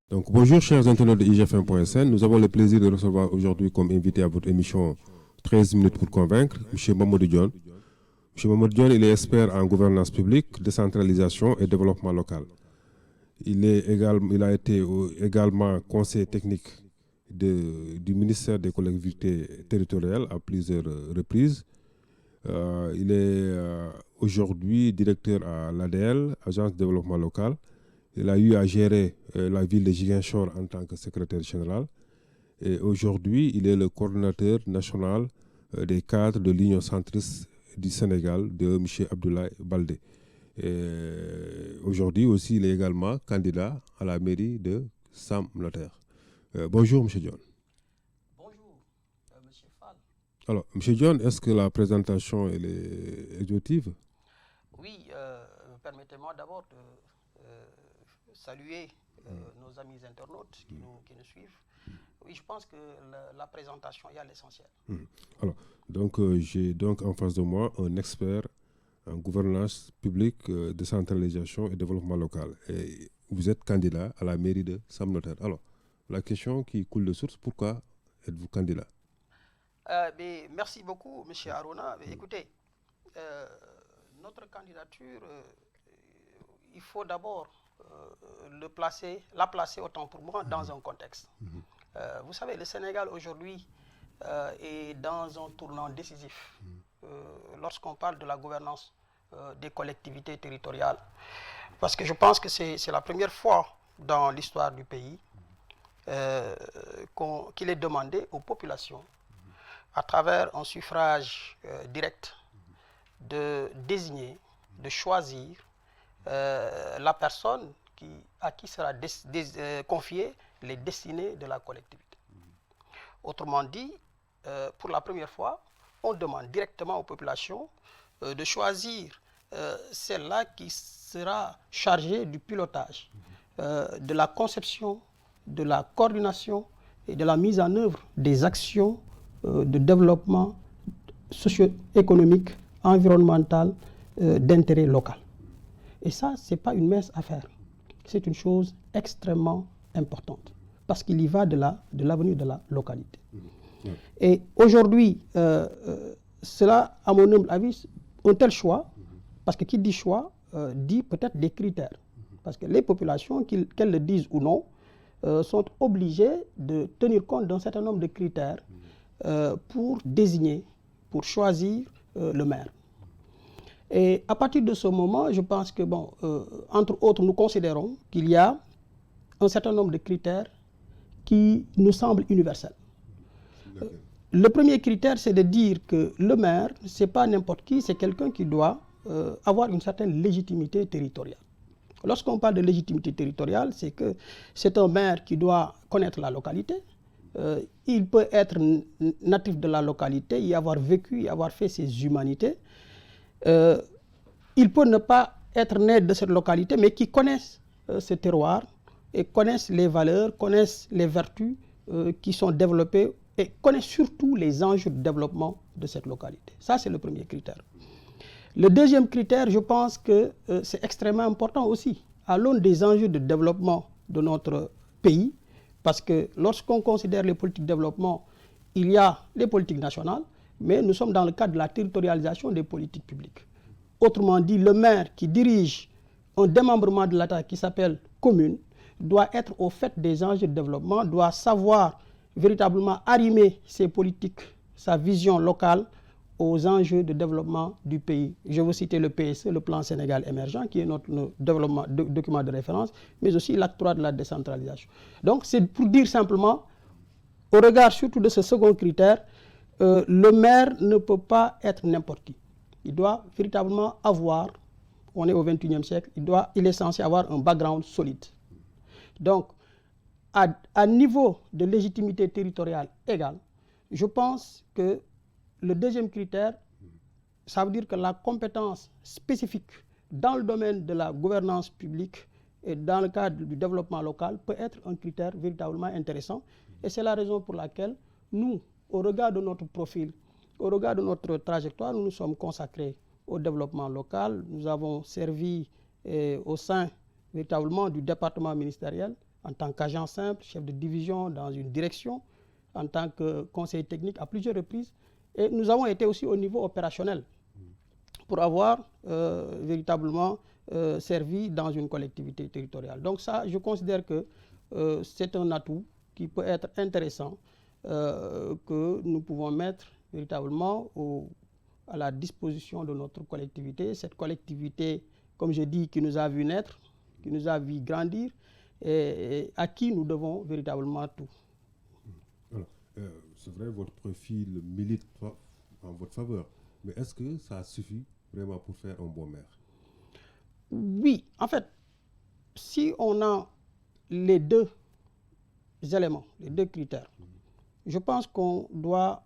Donc, bonjour chers internautes de IGFM.sn. Nous avons le plaisir de recevoir aujourd'hui comme invité à votre émission 13 minutes pour convaincre, M. Mamadou Dione. M. Mamadou Dione, il est expert en gouvernance publique, décentralisation et développement local. Il a été également conseiller technique du ministère des collectivités territoriales à plusieurs reprises. Il est aujourd'hui directeur à l'ADL, Agence de développement local. Il a eu à gérer la ville de Ziguinchor en tant que secrétaire général. Et aujourd'hui, il est le coordonnateur national des cadres de l'Union centriste du Sénégal de M. Abdoulaye Baldé. Aujourd'hui aussi, il est également candidat à la mairie de Sam Notaire. Bonjour, M. Dione. Bonjour, M. Fall. Alors, M. Dione, est-ce que la présentation elle est exhaustive? Oui, permettez-moi d'abord de saluer nos amis internautes qui nous suivent. Oui, je pense que la présentation est à l'essentiel. Alors, donc j'ai donc en face de moi un expert en gouvernance publique, décentralisation et développement local. Et vous êtes candidat à la mairie de Sam Notaire. Alors, la question qui coule de source, pourquoi êtes-vous candidat? Merci beaucoup, M. Aruna. Écoutez, notre candidature, il faut d'abord la placer autant pour moi dans un contexte. Vous savez, le Sénégal aujourd'hui est dans un tournant décisif lorsqu'on parle de la gouvernance des collectivités territoriales. Parce que je pense que c'est la première fois dans l'histoire du pays qu'il est demandé aux populations, à travers un suffrage direct, de désigner, de choisir la personne à qui sera confiée les destinées de la collectivité. Autrement dit, pour la première fois, on demande directement aux populations de choisir celle-là qui sera chargée du pilotage, de la conception, de la coordination et de la mise en œuvre des actions de développement socio-économique, environnemental, d'intérêt local. Et ça, ce n'est pas une mince affaire. C'est une chose extrêmement importante parce qu'il y va de l'avenir de la localité. Et aujourd'hui, cela, à mon humble avis, un tel choix, parce que qui dit choix, dit peut-être des critères. Parce que les populations, qu'elles le disent ou non, sont obligées de tenir compte d'un certain nombre de critères pour désigner, pour choisir le maire. Et à partir de ce moment, je pense que, entre autres, nous considérons qu'il y a un certain nombre de critères qui nous semblent universels. Le premier critère, c'est de dire que le maire, ce n'est pas n'importe qui, c'est quelqu'un qui doit avoir une certaine légitimité territoriale. Lorsqu'on parle de légitimité territoriale, c'est que c'est un maire qui doit connaître la localité. Il peut être natif de la localité, y avoir vécu, y avoir fait ses humanités. Il peut ne pas être né de cette localité, mais qui connaissent ce terroir et connaissent les valeurs, connaissent les vertus qui sont développées et connaissent surtout les enjeux de développement de cette localité. Ça, c'est le premier critère. Le deuxième critère, je pense que c'est extrêmement important aussi, à l'aune des enjeux de développement de notre pays, parce que lorsqu'on considère les politiques de développement, il y a les politiques nationales, mais nous sommes dans le cadre de la territorialisation des politiques publiques. Autrement dit, le maire qui dirige un démembrement de l'État qui s'appelle commune doit être au fait des enjeux de développement, doit savoir véritablement arrimer ses politiques, sa vision locale aux enjeux de développement du pays. Je veux citer le PSE, le plan Sénégal émergent, qui est notre document de référence, mais aussi l'acte 3 de la décentralisation. Donc c'est pour dire simplement, au regard surtout de ce second critère, le maire ne peut pas être n'importe qui. Il doit véritablement avoir, on est au XXIe siècle, il est censé avoir un background solide. Donc, à niveau de légitimité territoriale égale, je pense que le deuxième critère, ça veut dire que la compétence spécifique dans le domaine de la gouvernance publique et dans le cadre du développement local peut être un critère véritablement intéressant. Et c'est la raison pour laquelle nous, au regard de notre profil, au regard de notre trajectoire, nous nous sommes consacrés au développement local. Nous avons servi au sein véritablement du département ministériel en tant qu'agent simple, chef de division dans une direction, en tant que conseiller technique à plusieurs reprises. Et nous avons été aussi au niveau opérationnel pour avoir véritablement servi dans une collectivité territoriale. Donc ça, je considère que c'est un atout qui peut être intéressant que nous pouvons mettre véritablement à la disposition de notre collectivité. Cette collectivité, comme je dis, qui nous a vu naître, qui nous a vu grandir et à qui nous devons véritablement tout. Alors, c'est vrai, votre profil milite en votre faveur, mais est-ce que ça suffit vraiment pour faire un bon maire? Oui, en fait, si on a les deux éléments, les deux critères, je pense qu'on doit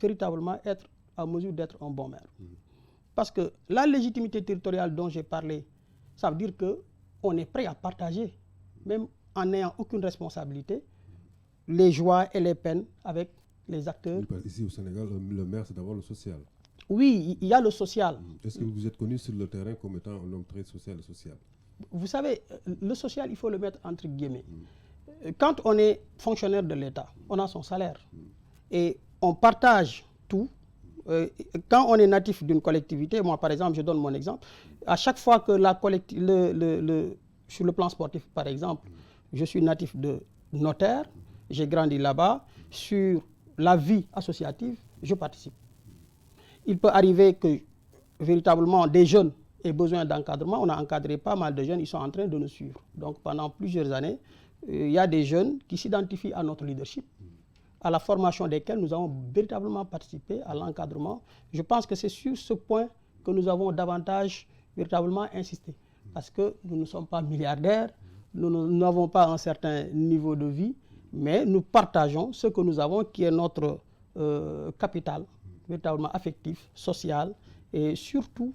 véritablement être en mesure d'être un bon maire. Parce que la légitimité territoriale dont j'ai parlé, ça veut dire qu'on est prêt à partager, même en n'ayant aucune responsabilité, les joies et les peines avec les acteurs. Ici au Sénégal, le maire, c'est d'abord le social. Oui, il y a le social. Est-ce que vous êtes connu sur le terrain comme étant un homme très social et social? Vous savez, le social, il faut le mettre entre guillemets. Quand on est fonctionnaire de l'État, on a son salaire. Et on partage tout. Quand on est natif d'une collectivité, moi par exemple, je donne mon exemple, à chaque fois que la collectivité, sur le plan sportif par exemple, je suis natif de Notaire, j'ai grandi là-bas, sur la vie associative, je participe. Il peut arriver que véritablement des jeunes aient besoin d'encadrement. On a encadré pas mal de jeunes, ils sont en train de nous suivre. Donc pendant plusieurs années, il y a des jeunes qui s'identifient à notre leadership, à la formation desquels nous avons véritablement participé à l'encadrement. Je pense que c'est sur ce point que nous avons davantage véritablement insisté. Parce que nous ne sommes pas milliardaires, nous n'avons pas un certain niveau de vie, mais nous partageons ce que nous avons qui est notre capital, véritablement affectif, social et surtout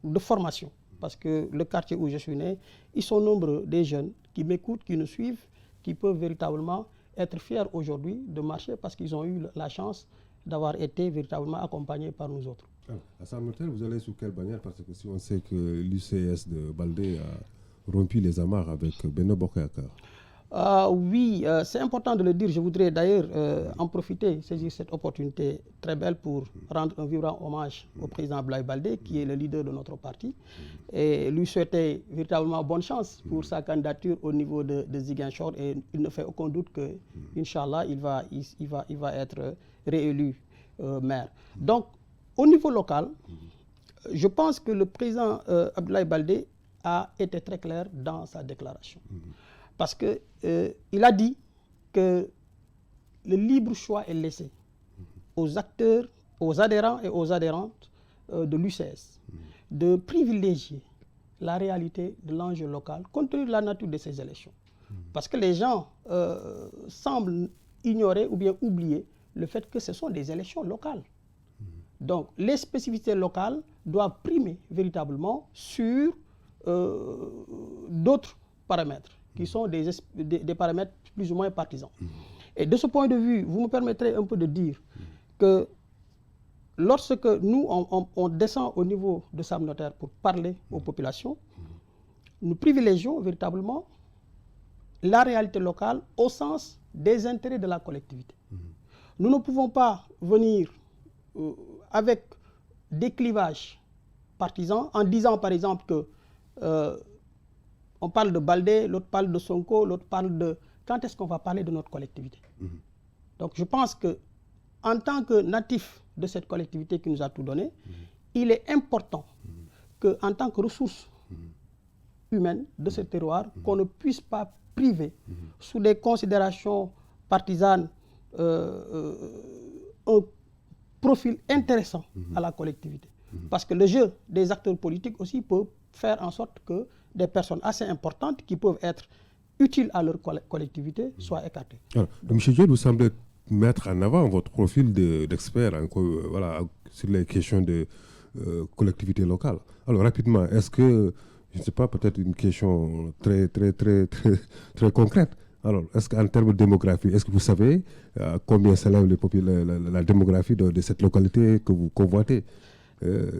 de formation. Parce que le quartier où je suis né, ils sont nombreux des jeunes qui m'écoutent, qui nous suivent, qui peuvent véritablement être fiers aujourd'hui de marcher parce qu'ils ont eu la chance d'avoir été véritablement accompagnés par nous autres. À Sam Notaire, vous allez sous quelle bannière? Parce que si on sait que l'UCS de Baldé a rompu les amarres avec Benno Bokk Yakaar. Oui, c'est important de le dire. Je voudrais d'ailleurs en profiter, saisir cette opportunité très belle pour rendre un vibrant hommage au président Abdoulaye Baldé, qui est le leader de notre parti, et lui souhaiter véritablement bonne chance pour sa candidature au niveau de Ziguinchor. Et il ne fait aucun doute que, Inch'Allah, il va être réélu maire. Donc, au niveau local, je pense que le président Abdoulaye Baldé a été très clair dans sa déclaration. Parce qu'il a dit que le libre choix est laissé aux acteurs, aux adhérents et aux adhérentes de l'UCS de privilégier la réalité de l'enjeu local compte tenu de la nature de ces élections. Parce que les gens semblent ignorer ou bien oublier le fait que ce sont des élections locales. Donc les spécificités locales doivent primer véritablement sur d'autres paramètres qui sont des paramètres plus ou moins partisans. Et de ce point de vue, vous me permettrez un peu de dire que lorsque nous, on descend au niveau de Sam Notaire pour parler aux populations, nous privilégions véritablement la réalité locale au sens des intérêts de la collectivité. Nous ne pouvons pas venir avec des clivages partisans en disant par exemple que on parle de Baldé, l'autre parle de Sonko, l'autre parle de... Quand est-ce qu'on va parler de notre collectivité? Donc je pense qu'en tant que natif de cette collectivité qui nous a tout donné, il est important qu'en tant que ressource humaine de ce terroir, qu'on ne puisse pas priver sous des considérations partisanes un profil intéressant à la collectivité. Parce que le jeu des acteurs politiques aussi peut faire en sorte que des personnes assez importantes qui peuvent être utiles à leur collectivité soient écartées. Alors, M. Diop, vous semblez mettre en avant votre profil d'expert voilà, sur les questions de collectivité locale. Alors rapidement, est-ce que, je ne sais pas, peut-être une question très concrète. Alors, est-ce qu'en termes de démographie, est-ce que vous savez combien s'élève la démographie de cette localité que vous convoitez?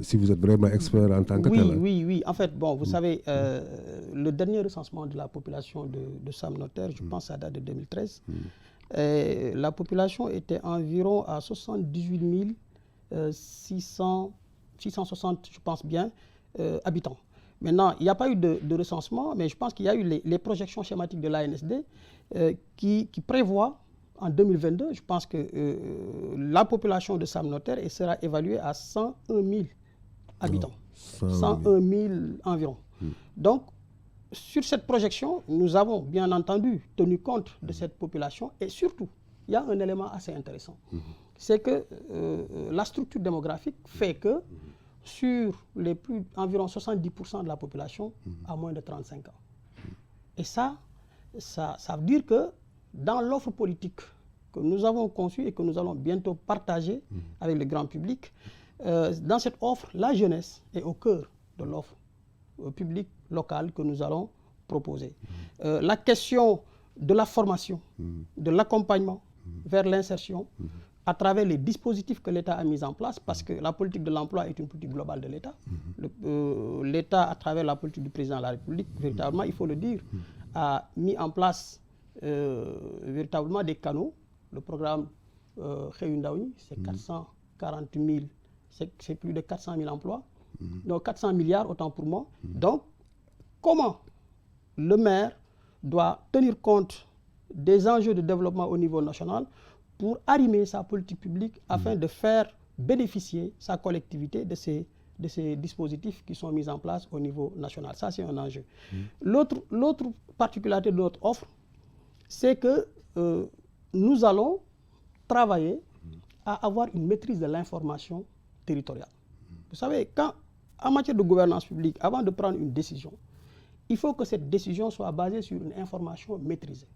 si vous êtes vraiment expert en tant que tel. Oui. En fait, bon, vous savez, le dernier recensement de la population de Sam Notaire, je pense à date de 2013, la population était environ à 78 660, je pense bien, habitants. Maintenant, il n'y a pas eu de recensement, mais je pense qu'il y a eu les projections schématiques de l'ANSD qui prévoient en 2022, je pense que la population de Sam Notaire sera évaluée à 101 000 habitants. 101 000 environ. Donc, sur cette projection, nous avons bien entendu tenu compte de cette population et surtout, il y a un élément assez intéressant. C'est que la structure démographique fait que sur les environ 70% de la population a moins de 35 ans. Et ça veut dire que dans l'offre politique que nous avons conçue et que nous allons bientôt partager avec le grand public, dans cette offre, la jeunesse est au cœur de l'offre publique locale que nous allons proposer. La question de la formation, de l'accompagnement vers l'insertion, à travers les dispositifs que l'État a mis en place, parce que la politique de l'emploi est une politique globale de l'État. L'État, à travers la politique du président de la République, véritablement, il faut le dire, a mis en place véritablement des canaux. Le programme Kheyundaoui, c'est 440 000, c'est plus de 400 000 emplois, donc 400 milliards autant pour moi. Donc, comment le maire doit tenir compte des enjeux de développement au niveau national pour arrimer sa politique publique afin de faire bénéficier sa collectivité de ces dispositifs qui sont mis en place au niveau national. Ça, c'est un enjeu. L'autre particularité de notre offre, c'est que nous allons travailler à avoir une maîtrise de l'information territoriale. Vous savez, en matière de gouvernance publique, avant de prendre une décision, il faut que cette décision soit basée sur une information maîtrisée.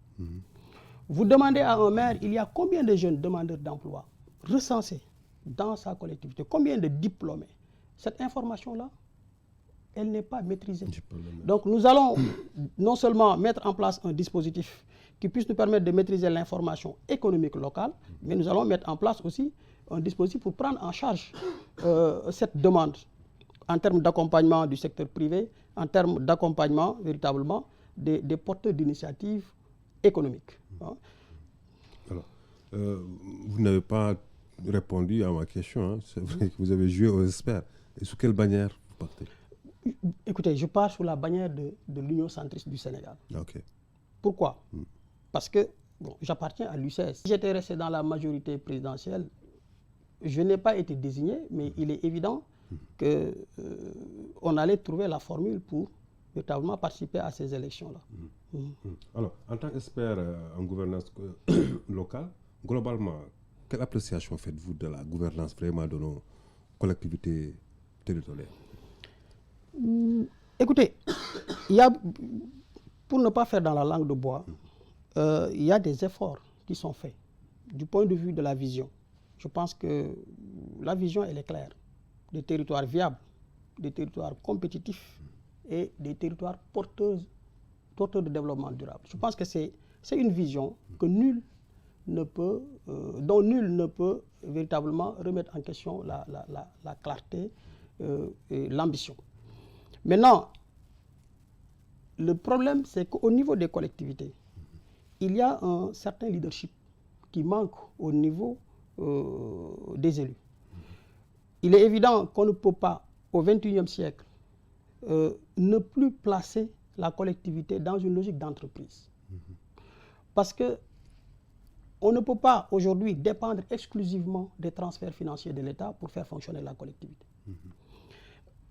Vous demandez à un maire, il y a combien de jeunes demandeurs d'emploi recensés dans sa collectivité, combien de diplômés. Cette information-là, elle n'est pas maîtrisée. Donc nous allons non seulement mettre en place un dispositif qui puisse nous permettre de maîtriser l'information économique locale, mais nous allons mettre en place aussi un dispositif pour prendre en charge cette demande en termes d'accompagnement du secteur privé, en termes d'accompagnement véritablement des porteurs d'initiatives économiques. Alors, vous n'avez pas répondu à ma question. Hein. C'est vrai que vous avez joué aux experts. Et sous quelle bannière vous partez? Écoutez, je pars sous la bannière de l'Union centriste du Sénégal. Okay. Pourquoi? Parce que j'appartiens à l'UCS. Si j'étais resté dans la majorité présidentielle, je n'ai pas été désigné, mais il est évident qu'on allait trouver la formule pour véritablement participer à ces élections-là. Alors, en tant qu'expert en gouvernance locale, globalement, quelle appréciation faites-vous de la gouvernance vraiment de nos collectivités territoriales? Écoutez, pour ne pas faire dans la langue de bois, il y a des efforts qui sont faits du point de vue de la vision. Je pense que la vision, elle est claire. Des territoires viables, des territoires compétitifs et des territoires porteurs de développement durable. Je pense que c'est une vision que dont nul ne peut véritablement remettre en question la clarté et l'ambition. Maintenant, le problème, c'est qu'au niveau des collectivités, il y a un certain leadership qui manque au niveau des élus. Il est évident qu'on ne peut pas, au XXIe siècle, ne plus placer la collectivité dans une logique d'entreprise. Parce qu'on ne peut pas aujourd'hui dépendre exclusivement des transferts financiers de l'État pour faire fonctionner la collectivité.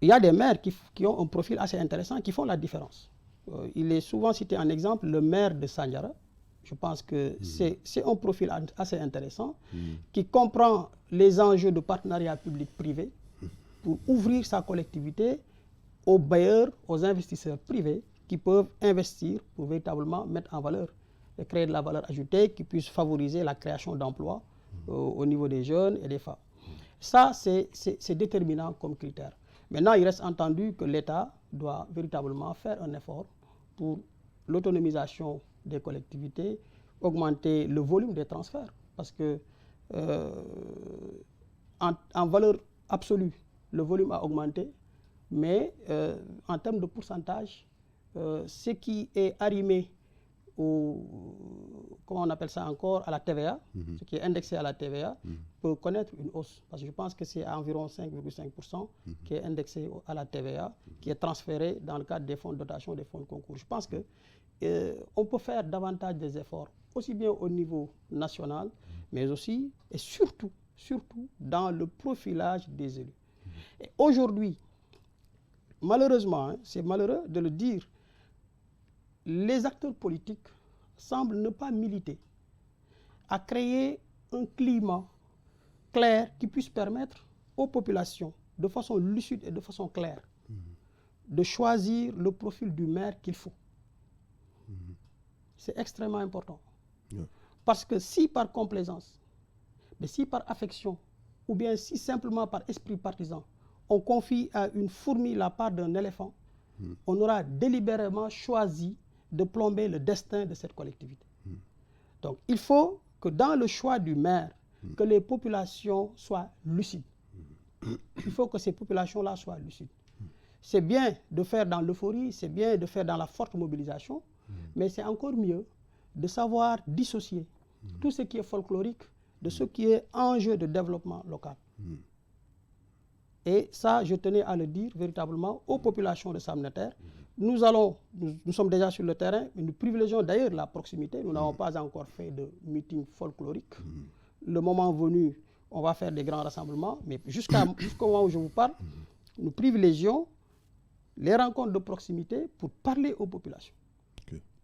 Il y a des maires qui ont un profil assez intéressant, qui font la différence. Il est souvent cité en exemple le maire de Sandiara. Je pense que c'est un profil assez intéressant qui comprend les enjeux de partenariat public-privé pour ouvrir sa collectivité aux bailleurs, aux investisseurs privés qui peuvent investir pour véritablement mettre en valeur et créer de la valeur ajoutée qui puisse favoriser la création d'emplois au niveau des jeunes et des femmes. Ça, c'est déterminant comme critère. Maintenant, il reste entendu que l'État doit véritablement faire un effort pour l'autonomisation des collectivités, augmenter le volume des transferts. Parce que en valeur absolue, le volume a augmenté, mais en termes de pourcentage, ce qui est arrimé comment on appelle ça encore, à la TVA, ce qui est indexé à la TVA, peut connaître une hausse. Parce que je pense que c'est à environ 5,5% qui est indexé à la TVA, qui est transféré dans le cadre des fonds de dotation, des fonds de concours. Je pense que on peut faire davantage des efforts, aussi bien au niveau national, mais aussi et surtout dans le profilage des élus. Et aujourd'hui, malheureusement, hein, c'est malheureux de le dire, les acteurs politiques semblent ne pas militer à créer un climat clair qui puisse permettre aux populations, de façon lucide et de façon claire, de choisir le profil du maire qu'il faut. C'est extrêmement important. Parce que si par complaisance, mais si par affection, ou bien si simplement par esprit partisan, on confie à une fourmi la part d'un éléphant, on aura délibérément choisi de plomber le destin de cette collectivité. Donc il faut que dans le choix du maire, que les populations soient lucides. Il faut que ces populations-là soient lucides. C'est bien de faire dans l'euphorie, c'est bien de faire dans la forte mobilisation, mais c'est encore mieux de savoir dissocier tout ce qui est folklorique de ce qui est enjeu de développement local. Et ça, je tenais à le dire véritablement aux populations de Sam Notaire. Nous sommes déjà sur le terrain, mais nous privilégions d'ailleurs la proximité. Nous n'avons pas encore fait de meeting folklorique. Le moment venu, on va faire des grands rassemblements, mais jusqu'au moment où je vous parle, nous privilégions les rencontres de proximité pour parler aux populations.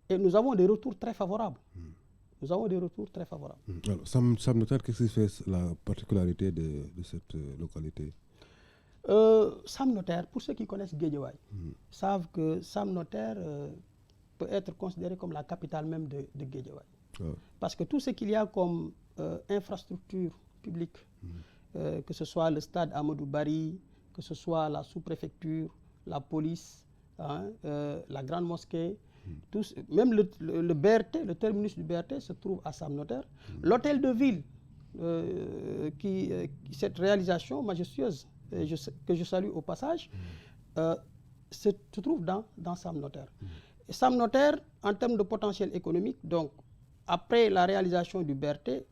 Et nous avons des retours très favorables. Nous avons des retours très favorables. Alors, Sam Notaire, qu'est-ce qui fait la particularité de cette localité? Sam Notaire, pour ceux qui connaissent Guédiawaye, savent que Sam Notaire peut être considéré comme la capitale même de Guédiawaye. Parce que tout ce qu'il y a comme infrastructure publique, que ce soit le stade Amadou Barry, que ce soit la sous-préfecture, la police, hein, la grande mosquée, même le BRT, le terminus du BRT se trouve à Sam Notaire. L'hôtel de ville, cette réalisation majestueuse que je salue au passage, se trouve dans Sam Notaire. Et Sam Notaire, en termes de potentiel économique, donc après la réalisation du BRT,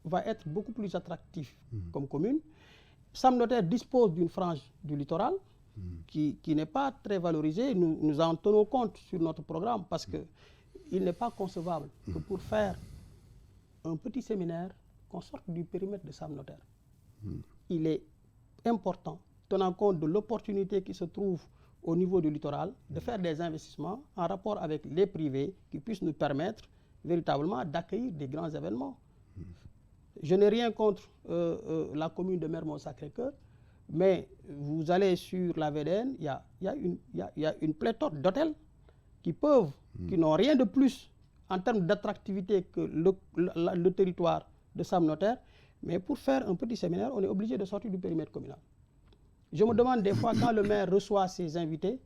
va être beaucoup plus attractif comme commune. Sam Notaire dispose d'une frange du littoral qui n'est pas très valorisée. Nous en tenons compte sur notre programme parce qu'il n'est pas concevable que pour faire un petit séminaire, qu'on sorte du périmètre de Sam Notaire. Il est important, tenant compte de l'opportunité qui se trouve au niveau du littoral, de faire des investissements en rapport avec les privés qui puissent nous permettre véritablement d'accueillir des grands événements. Je n'ai rien contre la commune de Mermoz-Sacré-Cœur, mais vous allez sur la VDN, il y a une pléthore d'hôtels qui n'ont rien de plus en termes d'attractivité que le territoire de Sam Notaire. Mais pour faire un petit séminaire, on est obligé de sortir du périmètre communal. Je me demande des fois, quand le maire reçoit ses invités,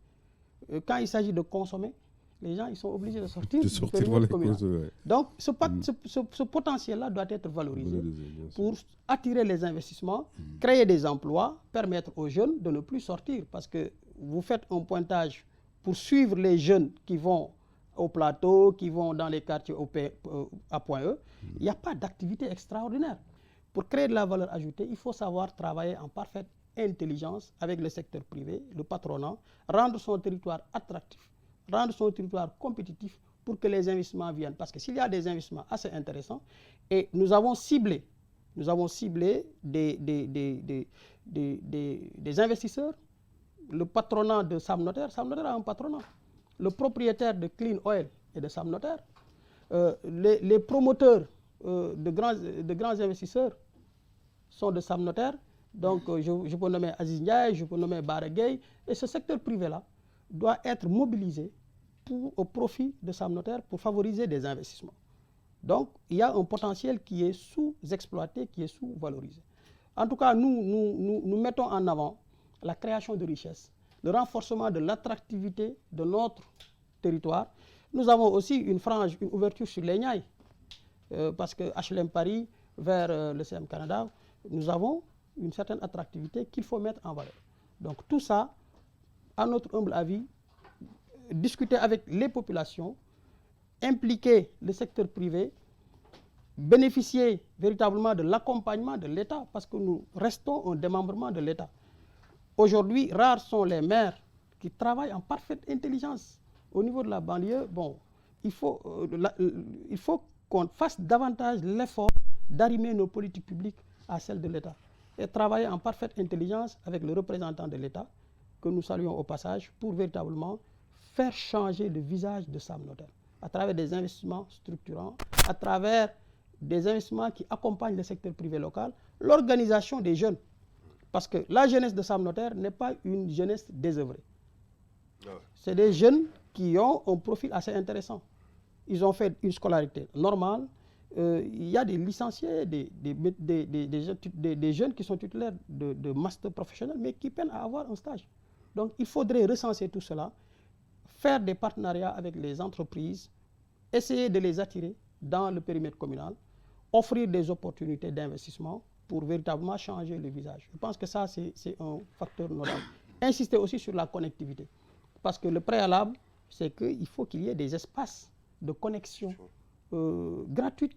quand il s'agit de consommer, les gens ils sont obligés de sortir du périmètre communal. Donc ce potentiel-là doit être valorisé pour attirer les investissements, créer des emplois, permettre aux jeunes de ne plus sortir. Parce que vous faites un pointage pour suivre les jeunes qui vont au plateau, qui vont dans les quartiers à Point E. Il n'y a pas d'activité extraordinaire. Pour créer de la valeur ajoutée, il faut savoir travailler en parfaite intelligence avec le secteur privé, le patronat, rendre son territoire attractif, rendre son territoire compétitif pour que les investissements viennent. Parce que s'il y a des investissements assez intéressants, et nous avons ciblé des investisseurs, le patronat de Sam Notaire a un patronat, le propriétaire de Clean Oil est de Sam Notaire, les promoteurs de grands investisseurs sont de Sam Notaire. Donc je peux nommer Aziz Ndiaye, je peux nommer Baragay, et ce secteur privé-là doit être mobilisé au profit de Sam Notaire pour favoriser des investissements. Donc il y a un potentiel qui est sous-exploité, qui est sous-valorisé. En tout cas, nous mettons en avant la création de richesses, le renforcement de l'attractivité de notre territoire. Nous avons aussi une ouverture sur les Niayes, parce que HLM Paris vers le CM Canada, nous avons une certaine attractivité qu'il faut mettre en valeur. Donc tout ça, à notre humble avis, discuter avec les populations, impliquer le secteur privé, bénéficier véritablement de l'accompagnement de l'État, parce que nous restons un démembrement de l'État. Aujourd'hui, rares sont les maires qui travaillent en parfaite intelligence. Au niveau de la banlieue, bon, il faut qu'on fasse davantage l'effort d'arrimer nos politiques publiques à celles de l'État et travailler en parfaite intelligence avec le représentant de l'État, que nous saluons au passage, pour véritablement faire changer le visage de Sam Notaire à travers des investissements structurants, à travers des investissements qui accompagnent le secteur privé local, l'organisation des jeunes. Parce que la jeunesse de Sam Notaire n'est pas une jeunesse désœuvrée. C'est des jeunes qui ont un profil assez intéressant. Ils ont fait une scolarité normale. Il y a des licenciés, des jeunes qui sont titulaires de master professionnel, mais qui peinent à avoir un stage. Donc il faudrait recenser tout cela, faire des partenariats avec les entreprises, essayer de les attirer dans le périmètre communal, offrir des opportunités d'investissement pour véritablement changer le visage. Je pense que ça, c'est un facteur notable. Insister aussi sur la connectivité. Parce que le préalable, c'est qu'il faut qu'il y ait des espaces de connexion gratuits,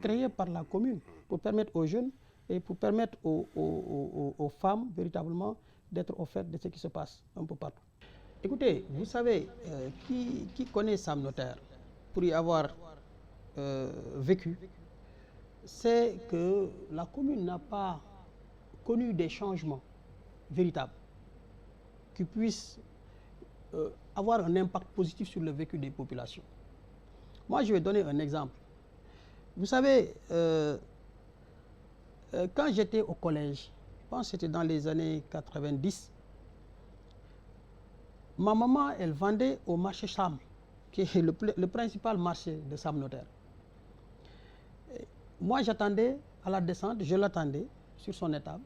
créés par la commune, pour permettre aux jeunes et pour permettre aux femmes, véritablement, d'être offertes de ce qui se passe un peu partout. Écoutez, vous savez, qui connaît Sam Notaire, pour y avoir vécu, c'est que la commune n'a pas connu des changements véritables qui puissent avoir un impact positif sur le vécu des populations. Moi, je vais donner un exemple. Vous savez, quand j'étais au collège, je pense que c'était dans les années 90, ma maman, elle vendait au marché Sam, qui est le principal marché de Sam Notaire. Moi, j'attendais à la descente, je l'attendais sur son étable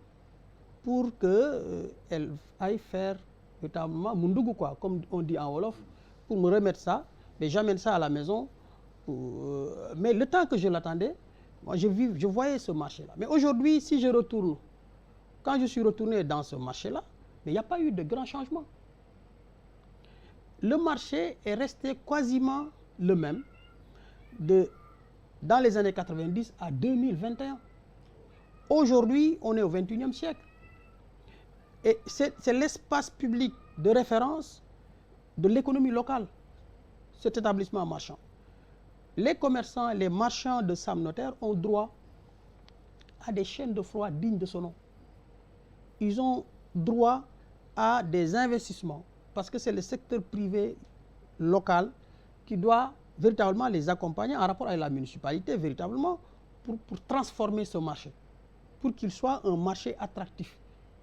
pour qu'elle aille faire véritablement mundugu, quoi, comme on dit en Wolof, pour me remettre ça, mais j'amène ça à la maison. Mais le temps que je l'attendais, moi, je voyais ce marché-là. Mais aujourd'hui, si je retourne, quand je suis retourné dans ce marché-là, il n'y a pas eu de grand changement. Le marché est resté quasiment le même dans les années 90 à 2021. Aujourd'hui, on est au 21e siècle. Et c'est l'espace public de référence de l'économie locale, cet établissement marchand. Les commerçants, les marchands de Sam Notaire ont droit à des chaînes de froid dignes de ce nom. Ils ont droit à des investissements parce que c'est le secteur privé local qui doit véritablement les accompagner en rapport avec la municipalité, véritablement, pour transformer ce marché, pour qu'il soit un marché attractif,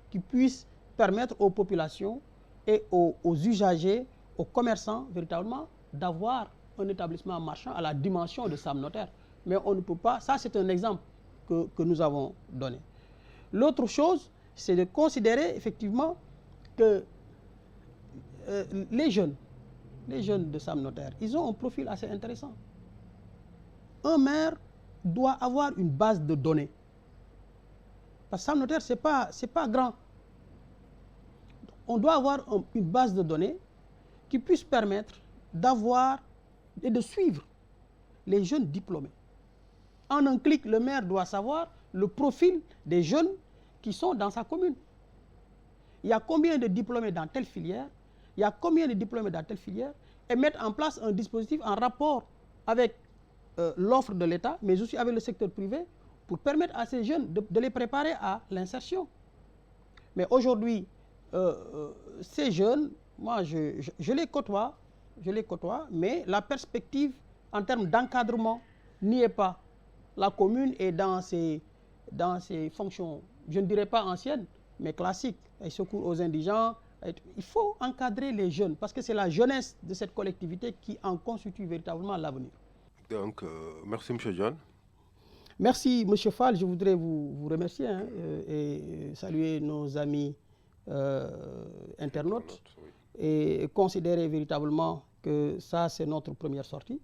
qui puisse permettre aux populations et aux usagers, aux commerçants, véritablement, d'avoir un établissement marchand à la dimension de Sam Notaire. Mais on ne peut pas, ça c'est un exemple que nous avons donné. L'autre chose, c'est de considérer effectivement que les jeunes de Sam Notaire, ils ont un profil assez intéressant. Un maire doit avoir une base de données. Parce que Sam Notaire, ce n'est pas grand. On doit avoir une base de données qui puisse permettre d'avoir et de suivre les jeunes diplômés. En un clic, le maire doit savoir le profil des jeunes qui sont dans sa commune. Il y a combien de diplômés dans telle filière, il y a combien de diplômés dans telle filière, et mettre en place un dispositif en rapport avec l'offre de l'État, mais aussi avec le secteur privé, pour permettre à ces jeunes de les préparer à l'insertion. Mais aujourd'hui, ces jeunes, moi je les côtoie, mais la perspective en termes d'encadrement n'y est pas. La commune est dans ses fonctions, je ne dirais pas anciennes, mais classiques. Elle secours aux indigents. Il faut encadrer les jeunes, parce que c'est la jeunesse de cette collectivité qui en constitue véritablement l'avenir. Donc, merci M. John. Merci M. Fall, je voudrais vous remercier et saluer nos amis internautes et considérer véritablement que ça c'est notre première sortie.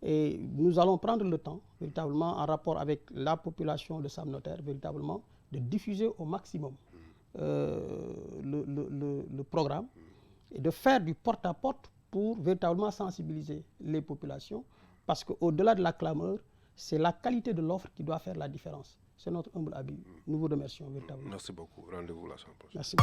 Et nous allons prendre le temps, véritablement, en rapport avec la population de Sam Notaire, véritablement, de diffuser au maximum le programme et de faire du porte-à-porte pour véritablement sensibiliser les populations, parce qu'au-delà de la clameur, c'est la qualité de l'offre qui doit faire la différence. C'est notre humble avis. Nous vous remercions véritablement. Merci beaucoup. Rendez-vous la semaine prochaine. Merci.